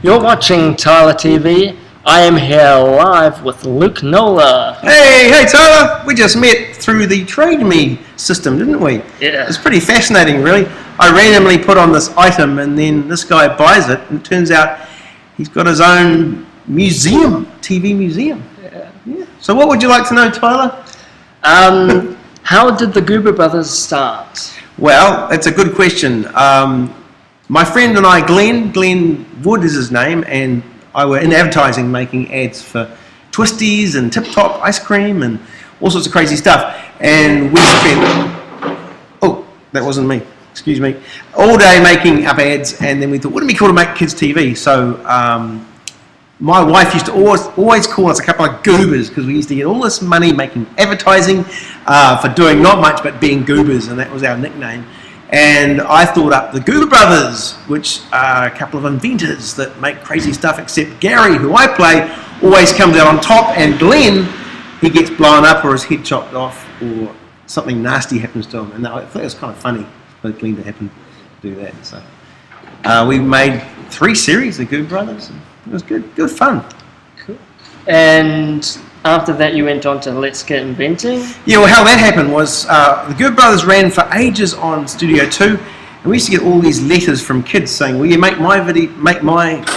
You're watching Tylor TV. I am here live with Luke Nola. Hey Tyler! We just met through the Trade Me system, didn't we? Yeah. It's pretty fascinating, really. I randomly put on this item and then this guy buys it and it turns out he's got his own museum, TV museum. Yeah. So what would you like to know, Tyler? How did the Goober Brothers start? Well, that's a good question. My friend and I, Glenn Wood is his name, and I were in advertising making ads for Twisties and Tip Top ice cream and all sorts of crazy stuff. And we spent, oh, that wasn't me, excuse me, all day making up ads, and then we thought, wouldn't it be cool to make kids TV? So my wife used to always call us a couple of goobers because we used to get all this money making advertising for doing not much but being goobers, and that was our nickname. And I thought up the Goober Brothers, which are a couple of inventors that make crazy stuff, except Gary, who I play, always comes out on top, and Glenn, he gets blown up or his head chopped off or something nasty happens to him. And I thought it was kind of funny for Glenn to happen to do that. So we made 3 series, the Goober Brothers, and it was good fun. Cool. And after that you went on to Let's Get Inventing? Yeah, well, how that happened was the Goober Brothers ran for ages on Studio 2, and we used to get all these letters from kids saying, will you make my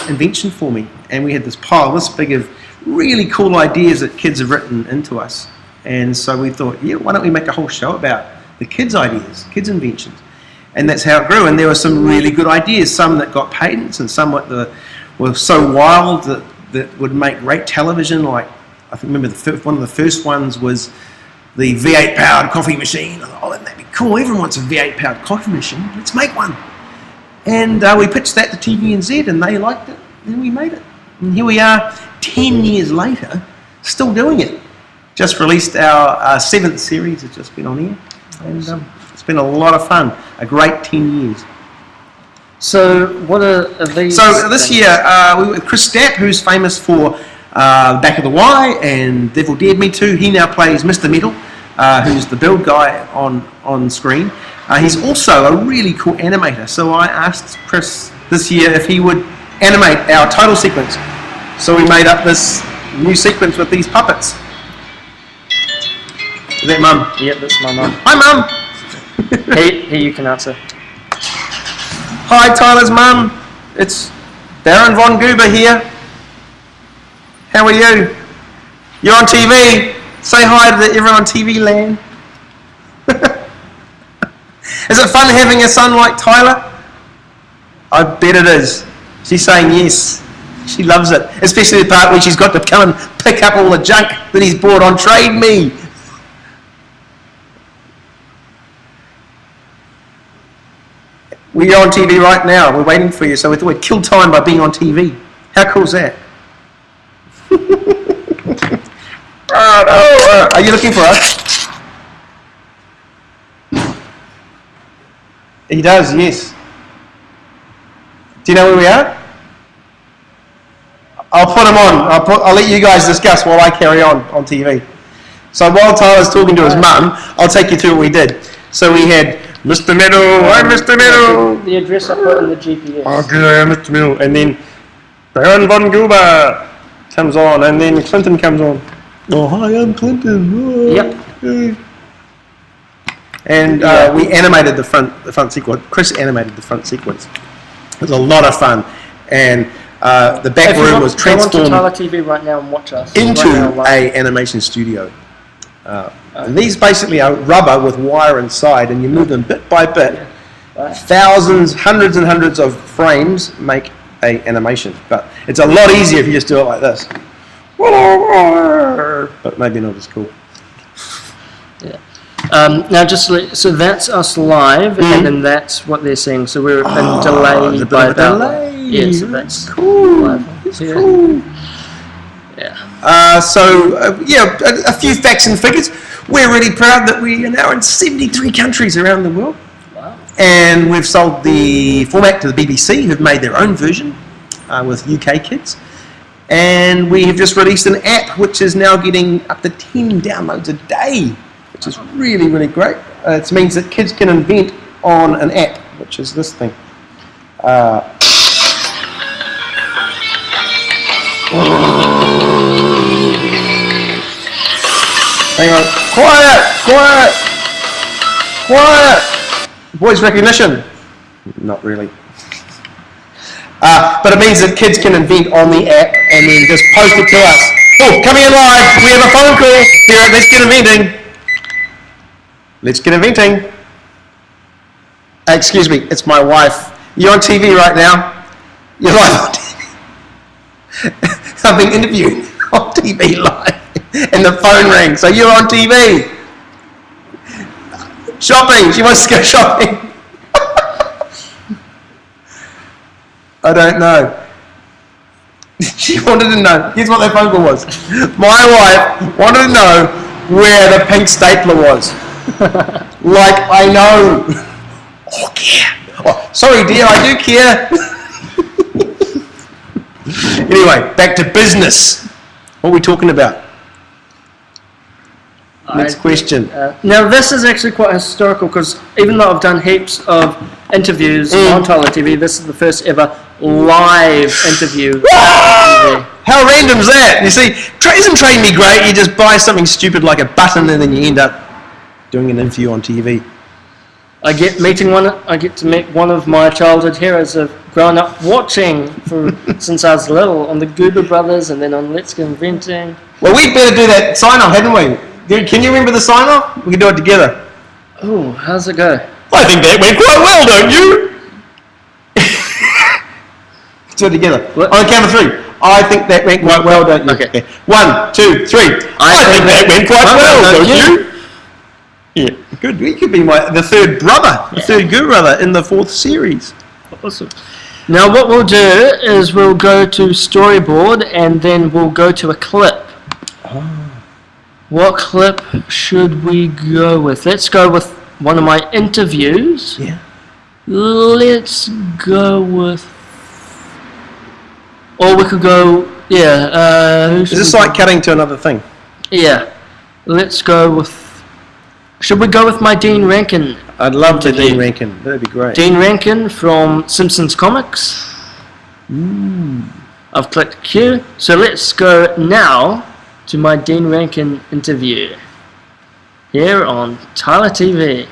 invention for me? And we had this pile this big of really cool ideas that kids have written into us. And so we thought, yeah, why don't we make a whole show about the kids' ideas, kids' inventions? And that's how it grew. And there were some really good ideas, some that got patents and some that were so wild that would make great television. Like, I think, remember one of the first ones was the V8 powered coffee machine. I thought, oh, that'd be cool. Everyone wants a V8 powered coffee machine. Let's make one. And we pitched that to TVNZ and they liked it. And we made it. And here we are 10 years later, still doing it. Just released our 7th series. It's just been on air. And it's been a lot of fun. A great 10 years. So what are these? So this year we were with Chris Stapp, who's famous for Back of the Y and Devil Dared Me Too. He now plays Mr. Metal, who's the build guy on screen. He's also a really cool animator. So I asked Chris this year if he would animate our title sequence. So we made up this new sequence with these puppets. Is that Mum? Yep, that's my mum. Hi Mum! Hey, you can answer. Hi Tyler's mum, it's Baron Von Goober here. How are you? You're on TV. Say hi to everyone on TV land. Is it fun having a son like Tyler? I bet it is. She's saying yes. She loves it. Especially the part where she's got to come and pick up all the junk that he's bought on Trade Me. We're on TV right now. We're waiting for you. So we thought we'd kill time by being on TV. How cool is that? Are you looking for us? He does, yes. Do you know where we are? I'll put him on. I'll let you guys discuss while I carry on TV. So while Tyler's talking to his mum, I'll take you through what we did. So we had Mr. Meadow, I'm Mr. Meadow. The address I put in the GPS. Okay, I'm Mr. Meadow. And then Baron Von Goober comes on, and then Clinton comes on. Oh, hi, I'm Clinton. Oh, yep. Hey. And we animated the front sequence. Chris animated the front sequence. It was a lot of fun. And the back room was transformed go on to Tylor TV right now and watch us into an animation studio. And these basically are rubber with wire inside, and you move them bit by bit. Yeah. Right. Thousands, hundreds and hundreds of frames make an animation. But it's a lot easier if you just do it like this. But maybe not as cool. Yeah. Now, so that's us live, and then that's what they're saying. So we're in delay by about. Yeah, so that's cool. Live. It's cool. Yeah. A few facts and figures. We're really proud that we are now in 73 countries around the world. Wow. And we've sold the format to the BBC, who've made their own version with UK kids. And we have just released an app which is now getting up to 10 downloads a day, which is really, really great. It means that kids can invent on an app, which is this thing. Hang on. Quiet. Voice recognition. Not really. But it means that kids can invent on the app and then just post it to us. Oh, coming in live. We have a phone call here at Let's Get Inventing. Let's Get Inventing. Excuse me, it's my wife. You're on TV right now. You're live on TV. I'm being interviewed on TV live. And the phone rings. So you're on TV. Shopping. She wants to go shopping. I don't know. She wanted to know. Here's what that phone call was. My wife wanted to know where the pink stapler was. Like I know. Oh, care. Oh, sorry, dear, I do care. Anyway, back to business. What are we talking about? Next question. Now, this is actually quite historical because even though I've done heaps of interviews on Tylor TV, this is the first ever live interview. How random is that? You see, isn't trading me great? You just buy something stupid like a button and then you end up doing an interview on TV. I get to meet one of my childhood heroes I've grown up watching since I was little on the Goober Brothers and then on Let's Get Inventing. Well, we'd better do that sign-off, hadn't we? Can you remember the sign-off? We can do it together. Oh, how's it go? I think that went quite well, don't you? Let's do it together. What? On the count of 3. I think that went quite well, don't you? Okay. 1, 2, 3. I think that went quite well, don't you? Yeah, good. We could be the third brother, the third Guru brother in the 4th series. Awesome. Now what we'll do is we'll go to storyboard and then we'll go to a clip. Oh. What clip should we go with? Let's go with one of my interviews. Yeah. Let's go with... Or we could go... Yeah. Is this like cutting to another thing? Yeah. Let's go with... Should we go with my Dean Rankin? I'd love to Dean Rankin. That'd be great. Dean Rankin from Simpsons Comics. I've clicked Q. So let's go now to my Dean Rankin interview here on Tylor TV.